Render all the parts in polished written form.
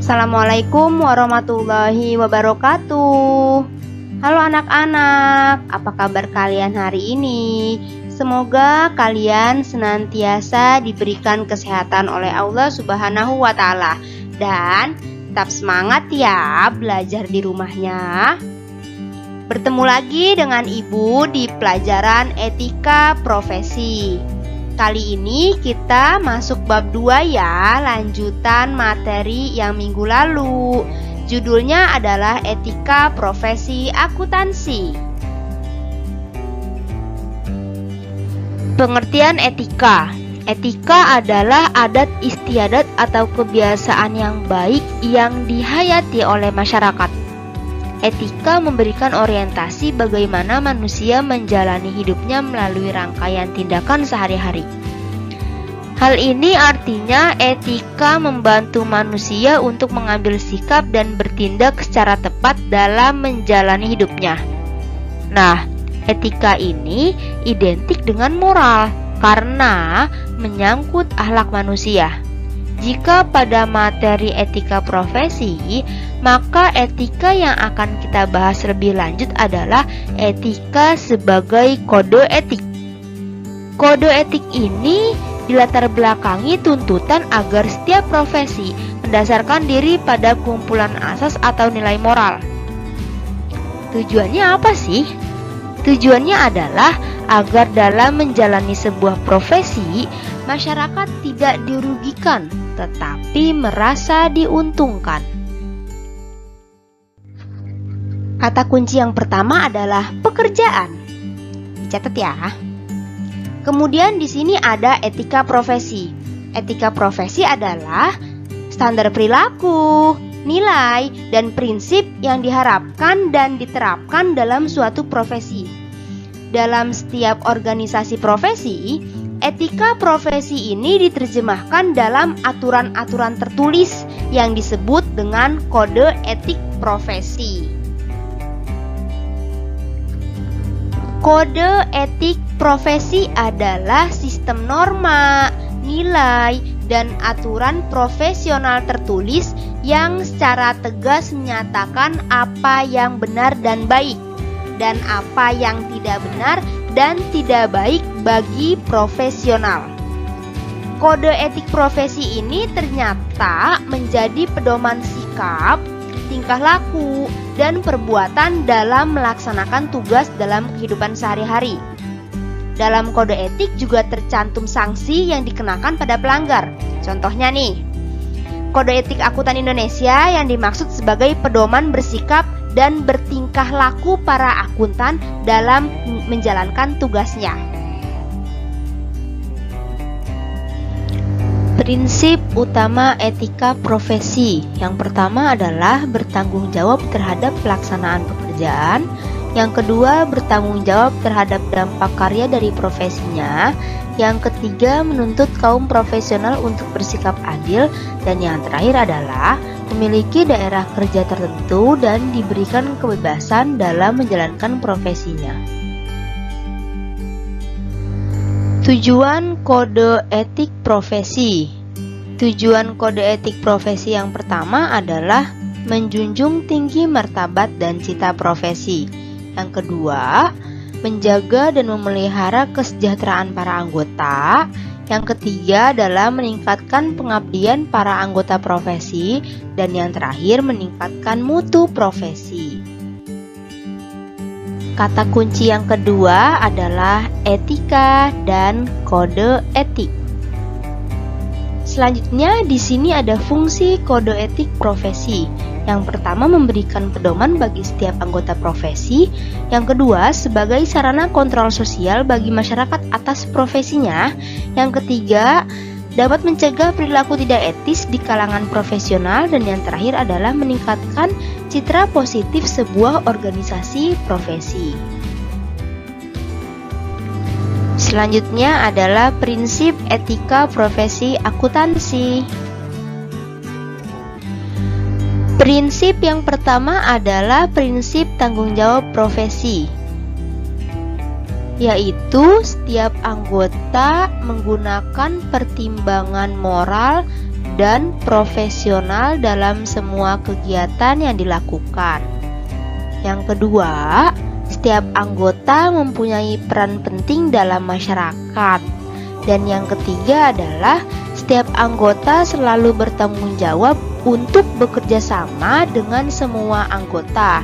Assalamualaikum warahmatullahi wabarakatuh. Halo anak-anak, apa kabar kalian hari ini? Semoga kalian senantiasa diberikan kesehatan oleh Allah Subhanahu wa Ta'ala. Dan tetap semangat ya belajar di rumahnya. Bertemu lagi dengan Ibu di pelajaran etika profesi. Kali ini kita masuk bab 2 ya, lanjutan materi yang minggu lalu. Judulnya adalah etika profesi akuntansi. Pengertian etika. Etika adalah adat istiadat atau kebiasaan yang baik yang dihayati oleh masyarakat. Etika memberikan orientasi bagaimana manusia menjalani hidupnya melalui rangkaian tindakan sehari-hari. Hal ini artinya etika membantu manusia untuk mengambil sikap dan bertindak secara tepat dalam menjalani hidupnya. Nah, etika ini identik dengan moral karena menyangkut akhlak manusia. Jika pada materi etika profesi, maka etika yang akan kita bahas lebih lanjut adalah etika sebagai kode etik. Kode etik ini dilatar belakangi tuntutan agar setiap profesi mendasarkan diri pada kumpulan asas atau nilai moral. Tujuannya apa sih? Tujuannya adalah agar dalam menjalani sebuah profesi, masyarakat tidak dirugikan, tetapi merasa diuntungkan. Kata kunci yang pertama adalah pekerjaan. Dicatat ya. Kemudian di sini ada etika profesi. Etika profesi adalah standar perilaku, nilai, dan prinsip yang diharapkan dan diterapkan dalam suatu profesi. Dalam setiap organisasi profesi, etika profesi ini diterjemahkan dalam aturan-aturan tertulis yang disebut dengan kode etik profesi. Kode etik profesi adalah sistem norma, nilai, dan aturan profesional tertulis yang secara tegas menyatakan apa yang benar dan baik, dan apa yang tidak benar dan tidak baik bagi profesional. Kode etik profesi ini ternyata menjadi pedoman sikap, tingkah laku, dan perbuatan dalam melaksanakan tugas dalam kehidupan sehari-hari. Dalam kode etik juga tercantum sanksi yang dikenakan pada pelanggar. Contohnya nih, Kode Etik Akuntan Indonesia yang dimaksud sebagai pedoman bersikap dan bertingkah laku para akuntan dalam menjalankan tugasnya. Prinsip utama etika profesi. Yang pertama adalah bertanggung jawab terhadap pelaksanaan pekerjaan. Yang kedua, bertanggung jawab terhadap dampak karya dari profesinya. Yang ketiga, menuntut kaum profesional untuk bersikap adil. Dan yang terakhir adalah memiliki daerah kerja tertentu dan diberikan kebebasan dalam menjalankan profesinya. Tujuan kode etik profesi. Tujuan kode etik profesi yang pertama adalah menjunjung tinggi martabat dan cita profesi. Yang kedua, menjaga dan memelihara kesejahteraan para anggota. Yang ketiga adalah meningkatkan pengabdian para anggota profesi. Dan yang terakhir, meningkatkan mutu profesi. Kata kunci yang kedua adalah etika dan kode etik. Selanjutnya di sini ada fungsi kode etik profesi. Yang pertama, memberikan pedoman bagi setiap anggota profesi. Yang kedua, sebagai sarana kontrol sosial bagi masyarakat atas profesinya. Yang ketiga, dapat mencegah perilaku tidak etis di kalangan profesional. Dan yang terakhir adalah meningkatkan citra positif sebuah organisasi profesi. Selanjutnya adalah prinsip etika profesi akuntansi. Prinsip yang pertama adalah prinsip tanggung jawab profesi, yaitu setiap anggota menggunakan pertimbangan moral dan profesional dalam semua kegiatan yang dilakukan. Yang kedua, setiap anggota mempunyai peran penting dalam masyarakat. Dan yang ketiga adalah setiap anggota selalu bertanggung jawab untuk bekerja sama dengan semua anggota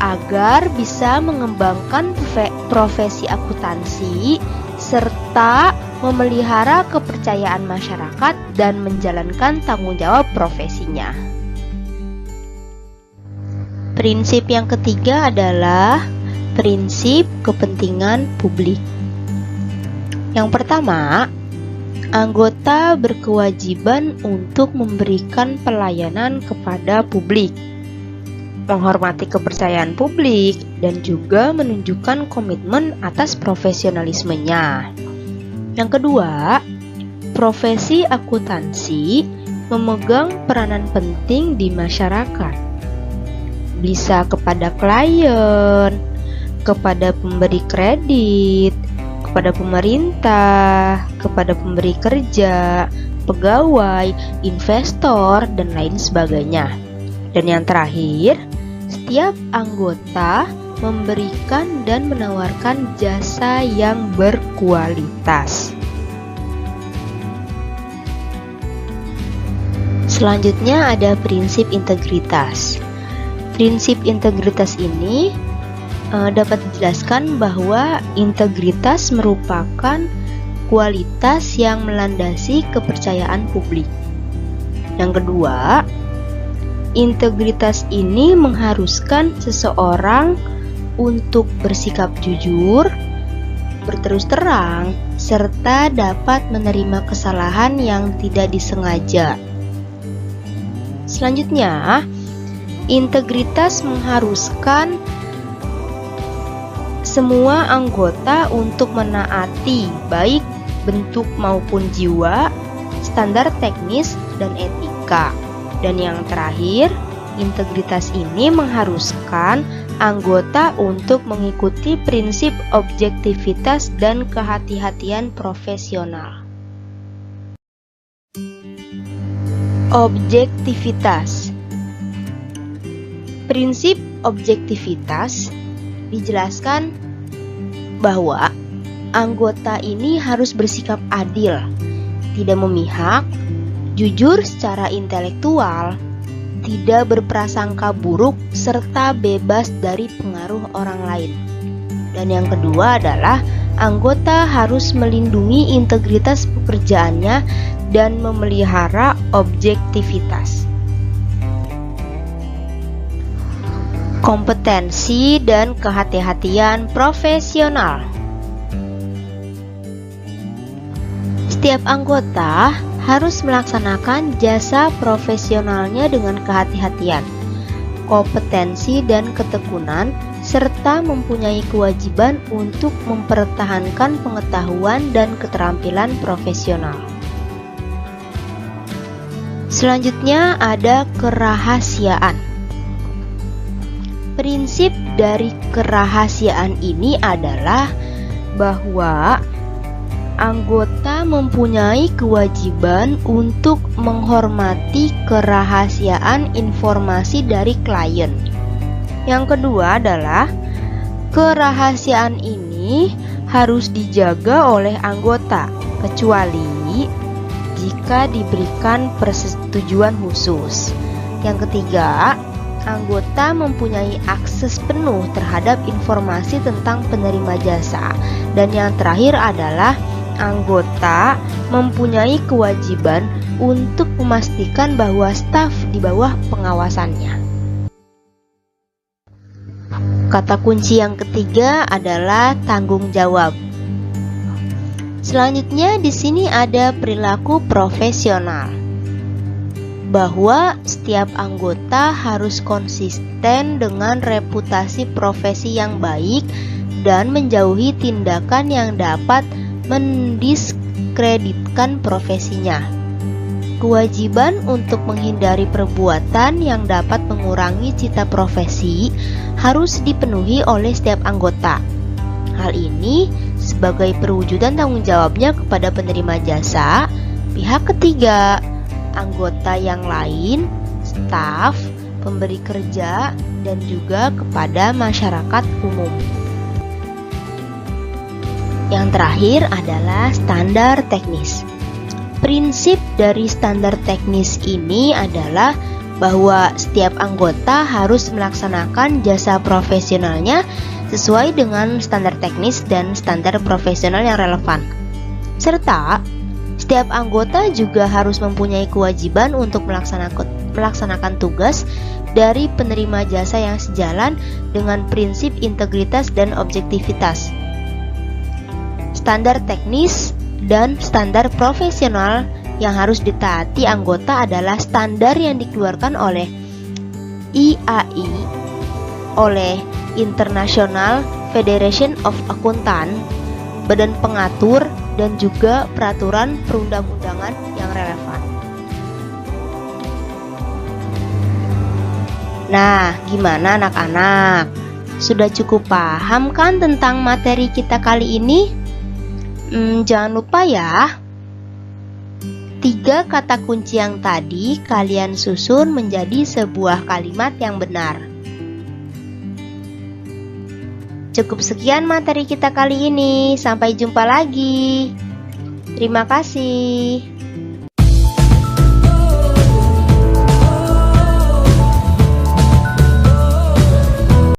agar bisa mengembangkan profesi akuntansi serta memelihara kepercayaan masyarakat dan menjalankan tanggung jawab profesinya. Prinsip yang ketiga adalah prinsip kepentingan publik. Yang pertama, anggota berkewajiban untuk memberikan pelayanan kepada publik, menghormati kepercayaan publik, dan juga menunjukkan komitmen atas profesionalismenya. Yang kedua, profesi akuntansi memegang peranan penting di masyarakat, bisa kepada klien, kepada pemberi kredit, kepada pemerintah, kepada pemberi kerja, pegawai, investor, dan lain sebagainya. Dan yang terakhir, setiap anggota memberikan dan menawarkan jasa yang berkualitas. Selanjutnya ada prinsip integritas. Prinsip integritas ini dapat dijelaskan bahwa integritas merupakan kualitas yang melandasi kepercayaan publik. Yang kedua, integritas ini mengharuskan seseorang untuk bersikap jujur, berterus terang, serta dapat menerima kesalahan yang tidak disengaja. Selanjutnya, integritas mengharuskan semua anggota untuk menaati baik bentuk maupun jiwa, standar teknis, dan etika. Dan yang terakhir, integritas ini mengharuskan anggota untuk mengikuti prinsip objektivitas dan kehati-hatian profesional. Objektivitas. Prinsip objektivitas dijelaskan bahwa anggota ini harus bersikap adil, tidak memihak, jujur secara intelektual, tidak berprasangka buruk, serta bebas dari pengaruh orang lain. Dan yang kedua adalah anggota harus melindungi integritas pekerjaannya dan memelihara objektivitas. Kompetensi dan kehati-hatian profesional. Setiap anggota harus melaksanakan jasa profesionalnya dengan kehati-hatian, kompetensi dan ketekunan, serta mempunyai kewajiban untuk mempertahankan pengetahuan dan keterampilan profesional. Selanjutnya ada kerahasiaan. Prinsip dari kerahasiaan ini adalah bahwa anggota mempunyai kewajiban untuk menghormati kerahasiaan informasi dari klien. Yang kedua adalah kerahasiaan ini harus dijaga oleh anggota, kecuali jika diberikan persetujuan khusus. Yang ketiga, anggota mempunyai akses penuh terhadap informasi tentang penerima jasa. Dan yang terakhir adalah anggota mempunyai kewajiban untuk memastikan bahwa staf di bawah pengawasannya. Kata kunci yang ketiga adalah tanggung jawab. Selanjutnya di sini ada perilaku profesional, bahwa setiap anggota harus konsisten dengan reputasi profesi yang baik dan menjauhi tindakan yang dapat mendiskreditkan profesinya. Kewajiban untuk menghindari perbuatan yang dapat mengurangi citra profesi harus dipenuhi oleh setiap anggota. Hal ini sebagai perwujudan tanggung jawabnya kepada penerima jasa, pihak ketiga, anggota yang lain, staf, pemberi kerja, dan juga kepada masyarakat umum. Yang terakhir adalah standar teknis. Prinsip dari standar teknis ini adalah bahwa setiap anggota harus melaksanakan jasa profesionalnya sesuai dengan standar teknis dan standar profesional yang relevan. Serta, setiap anggota juga harus mempunyai kewajiban untuk melaksanakan tugas dari penerima jasa yang sejalan dengan prinsip integritas dan objektivitas. Standar teknis dan standar profesional yang harus ditaati anggota adalah standar yang dikeluarkan oleh IAI, oleh International Federation of Accountants, badan pengatur, dan juga peraturan perundang-undangan yang relevan. Nah, gimana anak-anak? Sudah cukup paham kan tentang materi kita kali ini? Jangan lupa ya, 3 kata kunci yang tadi kalian susun menjadi sebuah kalimat yang benar. Cukup sekian materi kita kali ini. Sampai jumpa lagi. Terima kasih.